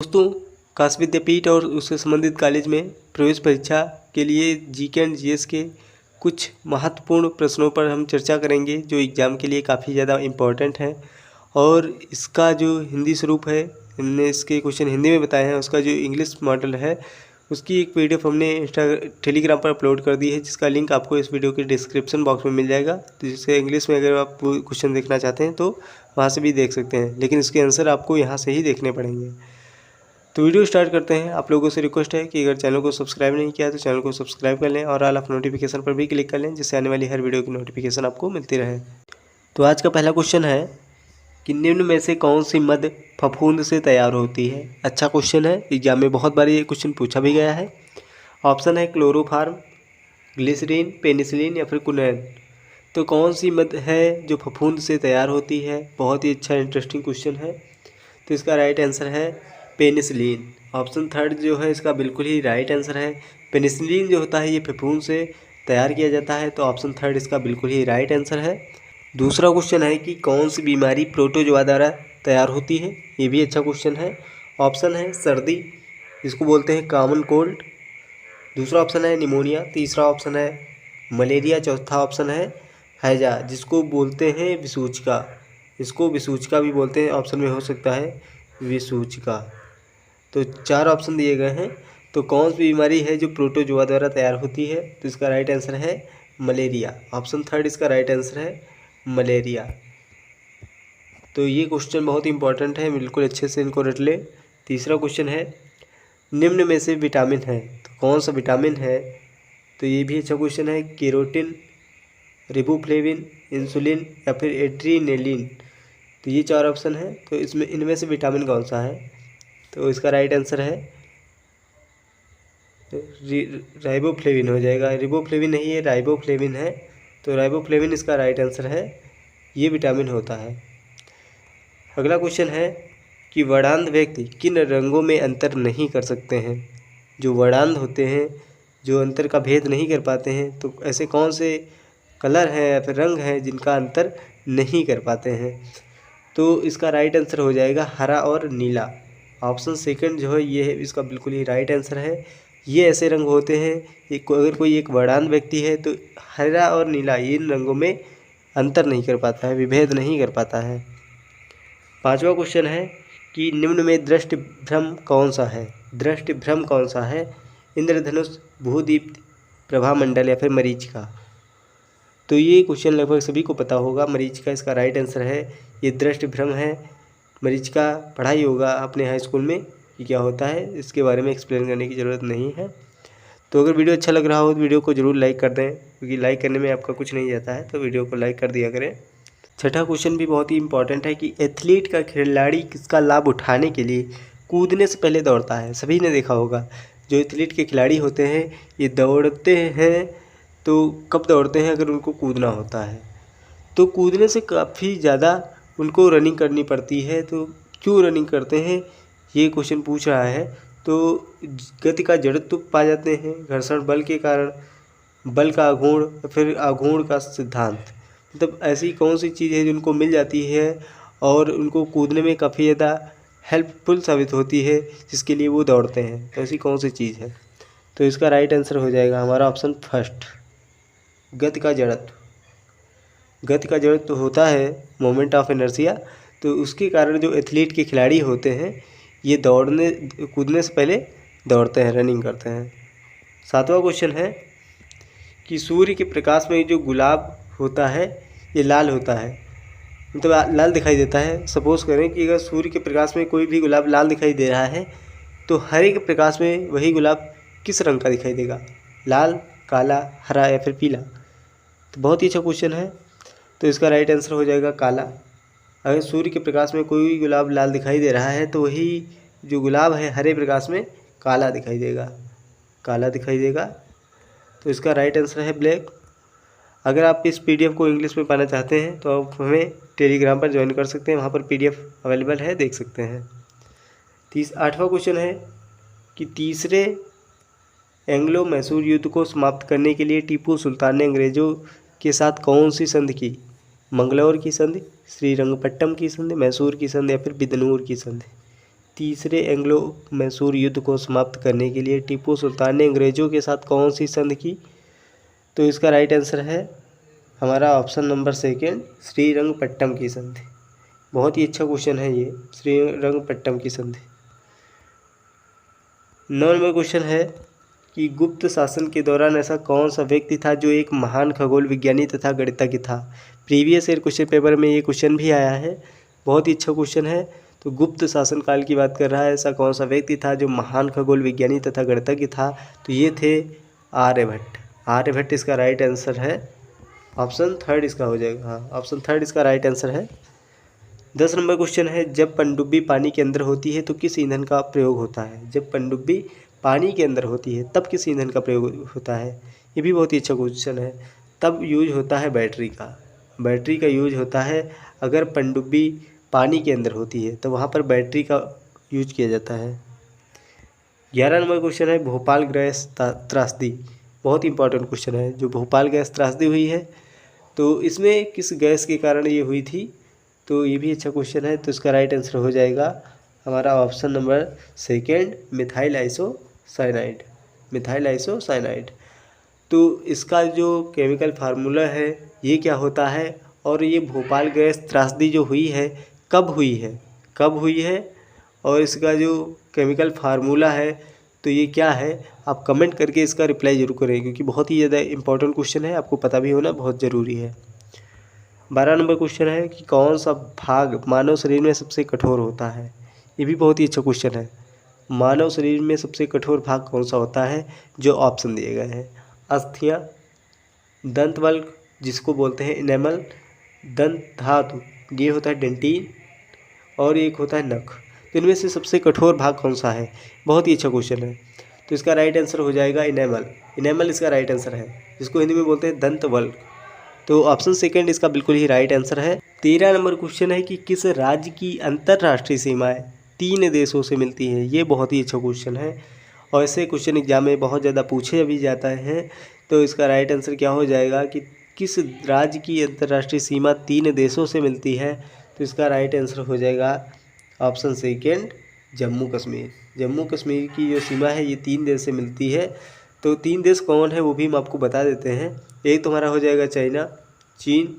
दोस्तों, काशी विद्यापीठ और उससे संबंधित कॉलेज में प्रवेश परीक्षा के लिए जीके एंड जीएस के कुछ महत्वपूर्ण प्रश्नों पर हम चर्चा करेंगे जो एग्ज़ाम के लिए काफ़ी ज़्यादा इम्पोर्टेंट हैं। और इसका जो हिंदी स्वरूप है, हमने इसके क्वेश्चन हिंदी में बताए हैं। उसका जो इंग्लिश मॉडल है उसकी एक पीडीएफ हमने टेलीग्राम पर अपलोड कर दी है, जिसका लिंक आपको इस वीडियो के डिस्क्रिप्शन बॉक्स में मिल जाएगा। तो जिससे इंग्लिश में अगर आप क्वेश्चन देखना चाहते हैं तो वहाँ से भी देख सकते हैं, लेकिन इसके आंसर आपको यहाँ से ही देखने पड़ेंगे। तो वीडियो स्टार्ट करते हैं। आप लोगों से रिक्वेस्ट है कि अगर चैनल को सब्सक्राइब नहीं किया तो चैनल को सब्सक्राइब कर लें और ऑल ऑफ नोटिफिकेशन पर भी क्लिक कर लें, जिससे आने वाली हर वीडियो की नोटिफिकेशन आपको मिलती रहे। तो आज का पहला क्वेश्चन है कि निम्न में से कौन सी मद फफूंद से तैयार होती है। अच्छा क्वेश्चन है, एग्जाम में बहुत बार ये क्वेश्चन पूछा भी गया है। ऑप्शन है क्लोरोफार्म, ग्लिसरीन, पेनिसिलिन या फिर कुनैन। तो कौन सी मद है जो फफूंद से तैयार होती है। बहुत ही अच्छा इंटरेस्टिंग क्वेश्चन है। तो इसका राइट आंसर है पेनिसिलिन। ऑप्शन थर्ड जो है इसका बिल्कुल ही राइट आंसर है। पेनिसिलिन जो होता है ये फफूंद से तैयार किया जाता है, तो ऑप्शन थर्ड इसका बिल्कुल ही राइट आंसर है। दूसरा क्वेश्चन है कि कौन सी बीमारी प्रोटोजोआ द्वारा तैयार होती है। ये भी अच्छा क्वेश्चन है। ऑप्शन है सर्दी, जिसको बोलते हैं कॉमन कोल्ड। दूसरा ऑप्शन है निमोनिया। तीसरा ऑप्शन है मलेरिया। चौथा ऑप्शन है हैजा, जिसको बोलते हैं विसूचिका। इसको विसूचिका भी बोलते हैं, ऑप्शन में हो सकता है विसूचिका। तो चार ऑप्शन दिए गए हैं। तो कौन सी बीमारी है जो प्रोटोजोआ द्वारा तैयार होती है, तो इसका राइट आंसर है मलेरिया। ऑप्शन थर्ड इसका राइट आंसर है मलेरिया। तो ये क्वेश्चन बहुत इंपॉर्टेंट है, बिल्कुल अच्छे से इनको रट लें। तीसरा क्वेश्चन है निम्न में से विटामिन है, तो कौन सा विटामिन है। तो ये भी अच्छा क्वेश्चन है। केरोटिन, रिबोफ्लेविन, इंसुलिन या फिर एड्रीनेलिन। तो ये चार ऑप्शन है। तो इसमें इनमें से विटामिन कौन सा है, तो इसका राइट आंसर है राइबोफ्लेविन हो जाएगा। रिबोफ्लेविन नहीं है, राइबोफ्लेविन है। तो राइबोफ्लेविन इसका राइट आंसर है, ये विटामिन होता है। अगला क्वेश्चन है कि वर्णांध व्यक्ति किन रंगों में अंतर नहीं कर सकते हैं। जो वर्णांध होते हैं, जो अंतर का भेद नहीं कर पाते हैं, तो ऐसे कौन से कलर हैं या फिर रंग हैं जिनका अंतर नहीं कर पाते हैं। तो इसका राइट आंसर हो जाएगा हरा और नीला। ऑप्शन सेकंड जो है ये है इसका बिल्कुल ही राइट आंसर है। ये ऐसे रंग होते हैं, अगर कोई एक वर्णांध व्यक्ति है तो हरा और नीला इन रंगों में अंतर नहीं कर पाता है, विभेद नहीं कर पाता है। पांचवा क्वेश्चन है कि निम्न में दृष्टि भ्रम कौन सा है। दृष्टि भ्रम कौन सा है। इंद्रधनुष, भूदीप्त, प्रभामंडल या फिर मरीचिका। तो ये क्वेश्चन लगभग सभी को पता होगा। मरीचिका इसका राइट आंसर है। ये दृष्टि भ्रम है। मरीचिका पढ़ाई होगा अपने हाई स्कूल में कि क्या होता है, इसके बारे में एक्सप्लेन करने की ज़रूरत नहीं है। तो अगर वीडियो अच्छा लग रहा हो तो वीडियो को ज़रूर लाइक कर दें, क्योंकि लाइक करने में आपका कुछ नहीं जाता है, तो वीडियो को लाइक कर दिया करें। छठा क्वेश्चन भी बहुत ही इंपॉर्टेंट है कि एथलीट का खिलाड़ी किसका लाभ उठाने के लिए कूदने से पहले दौड़ता है। सभी ने देखा होगा, जो एथलीट के खिलाड़ी होते हैं ये दौड़ते हैं, तो कब दौड़ते हैं, अगर उनको कूदना होता है तो कूदने से काफ़ी ज़्यादा उनको रनिंग करनी पड़ती है। तो क्यों रनिंग करते हैं ये क्वेश्चन पूछ रहा है। तो गति का जड़त्व पा जाते हैं, घर्षण बल के कारण, बल का आघूर्ण या फिर आघूर्ण का सिद्धांत। मतलब ऐसी कौन सी चीज़ है जिनको मिल जाती है और उनको कूदने में काफ़ी ज़्यादा हेल्पफुल साबित होती है, जिसके लिए वो दौड़ते हैं। तो ऐसी कौन सी चीज़ है, तो इसका राइट आंसर हो जाएगा हमारा ऑप्शन फर्स्ट, गति का जड़त्व। गति का जड़त्व होता है मोमेंट ऑफ इनर्शिया, तो उसके कारण जो एथलीट के खिलाड़ी होते हैं ये कूदने से पहले दौड़ते हैं, रनिंग करते हैं। सातवां क्वेश्चन है कि सूर्य के प्रकाश में जो गुलाब होता है ये लाल होता है, मतलब लाल दिखाई देता है। सपोज करें कि अगर सूर्य के प्रकाश में कोई भी गुलाब लाल दिखाई दे रहा है, तो हरे के प्रकाश में वही गुलाब किस रंग का दिखाई देगा, लाल, काला, हरा या फिर पीला। तो बहुत ही अच्छा क्वेश्चन है। तो इसका राइट आंसर हो जाएगा काला। अगर सूर्य के प्रकाश में कोई गुलाब लाल दिखाई दे रहा है तो वही जो गुलाब है हरे प्रकाश में काला दिखाई देगा, काला दिखाई देगा। तो इसका राइट आंसर है ब्लैक। अगर आप इस पीडीएफ को इंग्लिश में पाना चाहते हैं तो आप हमें टेलीग्राम पर ज्वाइन कर सकते हैं, वहाँ पर पीडीएफ अवेलेबल है, देख सकते हैं। आठवां क्वेश्चन है कि तीसरे एंग्लो मैसूर युद्ध को समाप्त करने के लिए टीपू सुल्तान ने अंग्रेज़ों के साथ कौन सी संधि की। मंगलौर की संधि, श्रीरंगपट्टम की संधि, मैसूर की संधि या फिर बिदनूर की संधि। तीसरे एंग्लो मैसूर युद्ध को समाप्त करने के लिए टीपू सुल्तान ने अंग्रेज़ों के साथ कौन सी संधि की? तो इसका राइट आंसर है हमारा ऑप्शन नंबर सेकेंड, श्रीरंगपट्टम की संधि। बहुत ही अच्छा क्वेश्चन है ये, श्रीरंगपट्टम की संधि। 9 नंबर क्वेश्चन है कि गुप्त शासन के दौरान ऐसा कौन सा व्यक्ति था जो एक महान खगोल विज्ञानी तथा गणितज्ञ था? प्रीवियस ईयर क्वेश्चन पेपर में ये क्वेश्चन भी आया है, बहुत ही अच्छा क्वेश्चन है। तो गुप्त शासन काल की बात कर रहा है, ऐसा कौन सा व्यक्ति था जो महान खगोल विज्ञानी तथा गणितज्ञ था? तो ये थे आर्यभट्ट। आर्यभट्ट इसका राइट आंसर है, ऑप्शन थर्ड इसका हो जाएगा। हाँ, ऑप्शन थर्ड इसका राइट आंसर है। 10 नंबर क्वेश्चन है, जब पनडुब्बी पानी के अंदर होती है तो किस ईंधन का प्रयोग होता है? जब पनडुब्बी पानी के अंदर होती है तब किस ईंधन का प्रयोग होता है? ये भी बहुत ही अच्छा क्वेश्चन है। तब यूज होता है बैटरी का। बैटरी का यूज होता है। अगर पनडुब्बी पानी के अंदर होती है तो वहाँ पर बैटरी का यूज किया जाता है। 11 नंबर क्वेश्चन है, भोपाल गैस त्रासदी। बहुत इंपॉर्टेंट क्वेश्चन है। जो भोपाल गैस त्रासदी हुई है तो इसमें किस गैस के कारण ये हुई थी? तो ये भी अच्छा क्वेश्चन है। तो इसका राइट आंसर हो जाएगा हमारा option number second, methyl isocyanide. Methyl isocyanide. तो इसका जो केमिकल फार्मूला है ये क्या होता है, और ये भोपाल गैस त्रासदी जो हुई है कब हुई है, कब हुई है, और इसका जो केमिकल फार्मूला है तो ये क्या है? आप कमेंट करके इसका रिप्लाई जरूर करें, क्योंकि बहुत ही ज़्यादा इंपॉर्टेंट क्वेश्चन है, आपको पता भी होना बहुत ज़रूरी है। 12 नंबर क्वेश्चन है कि कौन सा भाग मानव शरीर में सबसे कठोर होता है? ये भी बहुत ही अच्छा क्वेश्चन है। मानव शरीर में सबसे कठोर भाग कौन सा होता है? जो ऑप्शन दिए गए हैं, अस्थियाँ, दंतवल्क जिसको बोलते हैं इनेमल, दंत धातु ये होता है डेंटिन, और एक होता है नख। तो इनमें से सबसे कठोर भाग कौन सा है? बहुत ही अच्छा क्वेश्चन है। तो इसका राइट आंसर हो जाएगा इनेमल। इनेमल इसका राइट आंसर है, जिसको हिंदी में बोलते हैं दंतवल्क। तो ऑप्शन सेकंड इसका बिल्कुल ही राइट आंसर है। 13 नंबर क्वेश्चन है कि किस राज्य की अंतर्राष्ट्रीय सीमाएं 3 देशों से मिलती है? ये बहुत ही अच्छा क्वेश्चन है और ऐसे क्वेश्चन एग्जाम में बहुत ज़्यादा पूछे भी जाता है। तो इसका राइट आंसर क्या हो जाएगा कि किस राज्य की अंतर्राष्ट्रीय सीमा 3 देशों से मिलती है? तो इसका राइट आंसर हो जाएगा ऑप्शन सेकेंड, जम्मू कश्मीर। जम्मू कश्मीर की जो सीमा है ये 3 देश से मिलती है। तो 3 देश कौन है वो भी हम आपको बता देते हैं। एक तो हमारा हो जाएगा चाइना, चीन,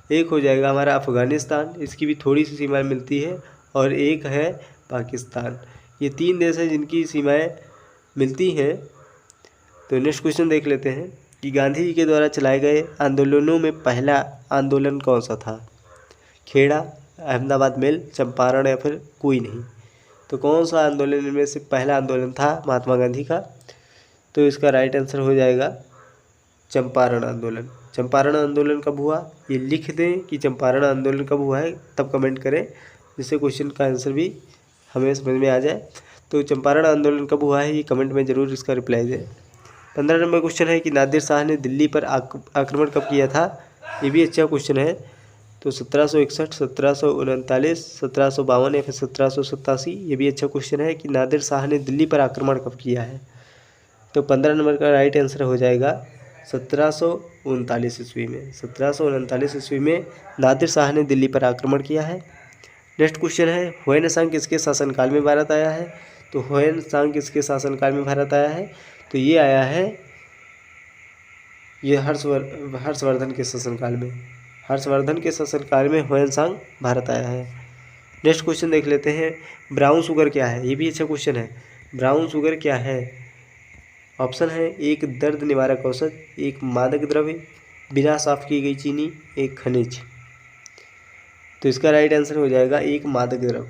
एक हो जाएगा हमारा अफ़गानिस्तान, इसकी भी थोड़ी सी सीमाएं मिलती है, और एक है पाकिस्तान। ये 3 देश हैं जिनकी सीमाएं मिलती हैं। तो नेक्स्ट क्वेश्चन देख लेते हैं कि गांधी जी के द्वारा चलाए गए आंदोलनों में पहला आंदोलन कौन सा था? खेड़ा, अहमदाबाद मेल, चंपारण या फिर कोई नहीं? तो कौन सा आंदोलन इनमें से पहला आंदोलन था महात्मा गांधी का? तो इसका राइट आंसर हो जाएगा चंपारण आंदोलन। चंपारण आंदोलन कब हुआ ये लिख दें कि चंपारण आंदोलन कब हुआ है, तब कमेंट करें, जिससे क्वेश्चन का आंसर भी हमें समझ में आ जाए। तो चंपारण आंदोलन कब हुआ है ये कमेंट में ज़रूर इसका रिप्लाई दें। 15 नंबर क्वेश्चन है कि नादिर शाह ने दिल्ली पर आक्रमण कब किया था? ये भी अच्छा क्वेश्चन है। तो 1761, 1739, 1752 या फिर 1787? ये भी अच्छा क्वेश्चन है कि नादिर शाह ने दिल्ली पर आक्रमण कब किया है? तो 15 नंबर का राइट आंसर हो जाएगा 1739 ईस्वी में। 1739 ईस्वी में नादिर शाह ने दिल्ली पर आक्रमण किया है। नेक्स्ट क्वेश्चन है, हुएन सांग किसके शासनकाल में भारत आया है? तो हुएन सांग किसके शासनकाल में भारत आया है? तो ये आया है ये हर्षवर्धन के शासनकाल में। हर्षवर्धन के शासनकाल में हुएन सांग भारत आया है। नेक्स्ट क्वेश्चन देख लेते हैं, ब्राउन शुगर क्या है? ये भी अच्छा क्वेश्चन है। ब्राउन शुगर क्या है? ऑप्शन है, एक दर्द निवारक औषध, एक मादक द्रव्य, बिना साफ की गई चीनी, एक खनिज। तो इसका राइट आंसर हो जाएगा एक मादक द्रव्य।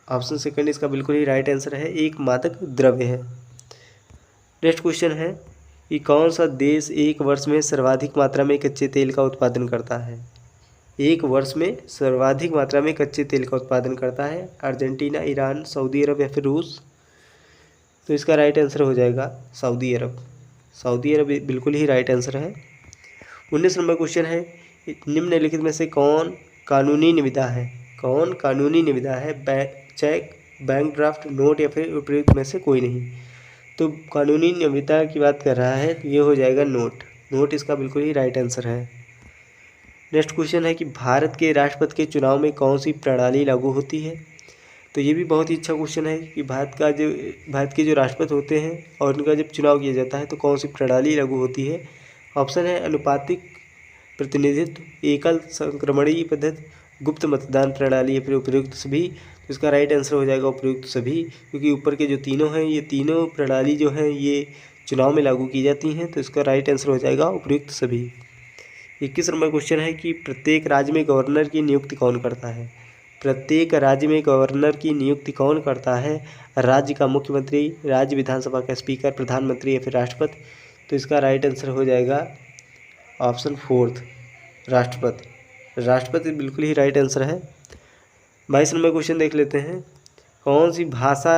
ऑप्शन सेकंड इसका बिल्कुल ही राइट आंसर है, एक मादक द्रव्य है। नेक्स्ट क्वेश्चन है कि कौन सा देश एक वर्ष में सर्वाधिक मात्रा में कच्चे तेल का उत्पादन करता है? एक वर्ष में सर्वाधिक मात्रा में कच्चे तेल का उत्पादन करता है, अर्जेंटीना, ईरान, सऊदी अरब या फिर रूस? तो इसका राइट आंसर हो जाएगा सऊदी अरब। सऊदी अरब बिल्कुल ही राइट आंसर है। 19 नंबर क्वेश्चन है, निम्नलिखित में से कौन कानूनी निविदा है? कौन कानूनी निविदा है? चेक, बैंक ड्राफ्ट, नोट या फिर उपयुक्त में से कोई नहीं? तो कानूनी निविदा की बात कर रहा है तो ये हो जाएगा नोट। नोट इसका बिल्कुल ही राइट आंसर है। नेक्स्ट क्वेश्चन है कि भारत के राष्ट्रपति के चुनाव में कौन सी प्रणाली लागू होती है? तो ये भी बहुत ही अच्छा क्वेश्चन है कि भारत के जो राष्ट्रपति होते हैं और उनका जब चुनाव किया जाता है तो कौन सी प्रणाली लागू होती है। ऑप्शन है अनुपातिक प्रतिनिधित्व, एकल संक्रमणीय पद्धति, गुप्त मतदान प्रणाली या फिर उपयुक्त सभी। तो इसका राइट आंसर हो जाएगा उपयुक्त सभी, क्योंकि ऊपर के जो तीनों हैं ये तीनों प्रणाली जो हैं ये चुनाव में लागू की जाती हैं। तो इसका राइट आंसर हो जाएगा उपयुक्त सभी। 21 नंबर क्वेश्चन है कि प्रत्येक राज्य में गवर्नर की नियुक्ति कौन करता है। प्रत्येक राज्य में गवर्नर की नियुक्ति कौन करता है। राज्य का मुख्यमंत्री, राज्य विधानसभा का स्पीकर, प्रधानमंत्री या फिर राष्ट्रपति। तो इसका राइट आंसर हो जाएगा ऑप्शन 4 राष्ट्रपति। राष्ट्रपति बिल्कुल ही राइट आंसर है। 22 नंबर क्वेश्चन देख लेते हैं। कौन सी भाषा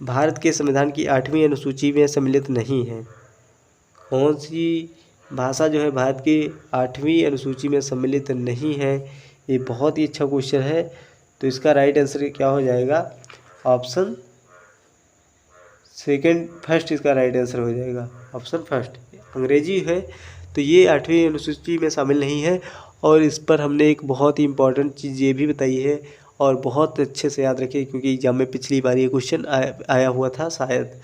भारत के संविधान की 8वीं अनुसूची में सम्मिलित नहीं है। कौन सी भाषा जो है भारत की 8वीं अनुसूची में सम्मिलित नहीं है। ये बहुत ही अच्छा क्वेश्चन है। तो इसका राइट आंसर क्या हो जाएगा, ऑप्शन फर्स्ट इसका राइट आंसर हो जाएगा, ऑप्शन फर्स्ट अंग्रेजी है। तो ये 8वीं अनुसूची में शामिल नहीं है। और इस पर हमने एक बहुत ही इम्पॉर्टेंट चीज़ ये भी बताई है और बहुत अच्छे से याद रखिए, क्योंकि एग्जाम में पिछली बार ये क्वेश्चन आया हुआ था शायद,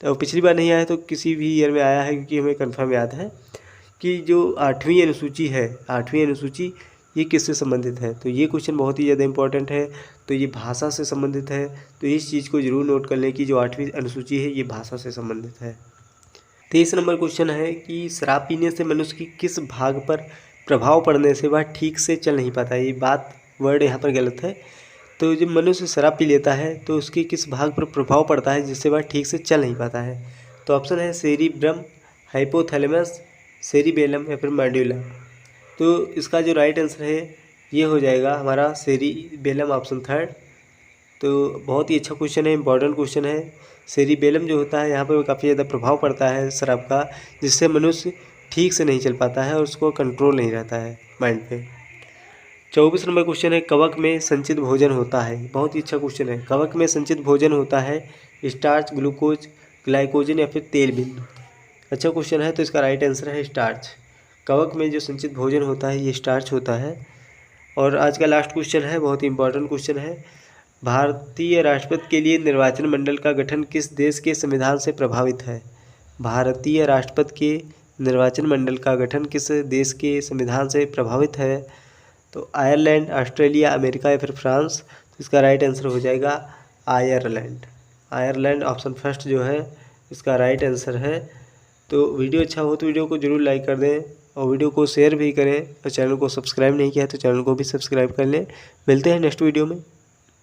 तो पिछली बार नहीं आया तो किसी भी ईयर में आया है, क्योंकि हमें कंफर्म याद है कि जो 8वीं अनुसूची है, 8वीं अनुसूची ये किससे संबंधित है। तो ये क्वेश्चन बहुत ही ज़्यादा इंपॉर्टेंट है। तो ये भाषा से संबंधित है। तो इस चीज़ को ज़रूर नोट कर लें कि जो 8वीं अनुसूची है ये भाषा से संबंधित है। 23 नंबर क्वेश्चन है कि शराब पीने से मनुष्य की किस भाग पर प्रभाव पड़ने से वह ठीक से चल नहीं पाता। ये वर्ड यहाँ पर गलत है। तो जब मनुष्य शराब पी लेता है तो उसके किस भाग पर प्रभाव पड़ता है जिससे वह ठीक से चल नहीं पाता है। तो ऑप्शन है सेरिब्रम, हाइपोथैलेमस, सेरिबेलम या फिर मेडुला। तो इसका जो राइट आंसर है ये हो जाएगा हमारा सेरिबेलम, ऑप्शन 3। तो बहुत ही अच्छा क्वेश्चन है, इंपॉर्टेंट क्वेश्चन है। सेरिबेलम जो होता है यहाँ पर काफ़ी ज़्यादा प्रभाव पड़ता है शराब का, जिससे मनुष्य ठीक से नहीं चल पाता है और उसको कंट्रोल नहीं रहता है माइंड पे। 24 नंबर क्वेश्चन है कवक में संचित भोजन होता है। बहुत ही अच्छा क्वेश्चन है। कवक में संचित भोजन होता है स्टार्च, ग्लूकोज, ग्लाइकोजन या फिर तेल बिंदु। अच्छा क्वेश्चन है। तो इसका राइट आंसर है स्टार्च। कवक में जो संचित भोजन होता है ये स्टार्च होता है। और आज का लास्ट क्वेश्चन है, बहुत ही इंपॉर्टेंट क्वेश्चन है। भारतीय राष्ट्रपति के लिए निर्वाचन मंडल का गठन किस देश के संविधान से प्रभावित है। भारतीय राष्ट्रपति के निर्वाचन मंडल का गठन किस देश के संविधान से प्रभावित है। तो आयरलैंड, ऑस्ट्रेलिया, अमेरिका या फिर फ्रांस। तो इसका राइट आंसर हो जाएगा आयरलैंड। आयरलैंड ऑप्शन फर्स्ट जो है इसका राइट आंसर है। तो वीडियो अच्छा हो तो वीडियो को जरूर लाइक कर दें और वीडियो को शेयर भी करें, और चैनल को सब्सक्राइब नहीं किया तो चैनल को भी सब्सक्राइब कर लें। मिलते हैं नेक्स्ट वीडियो में।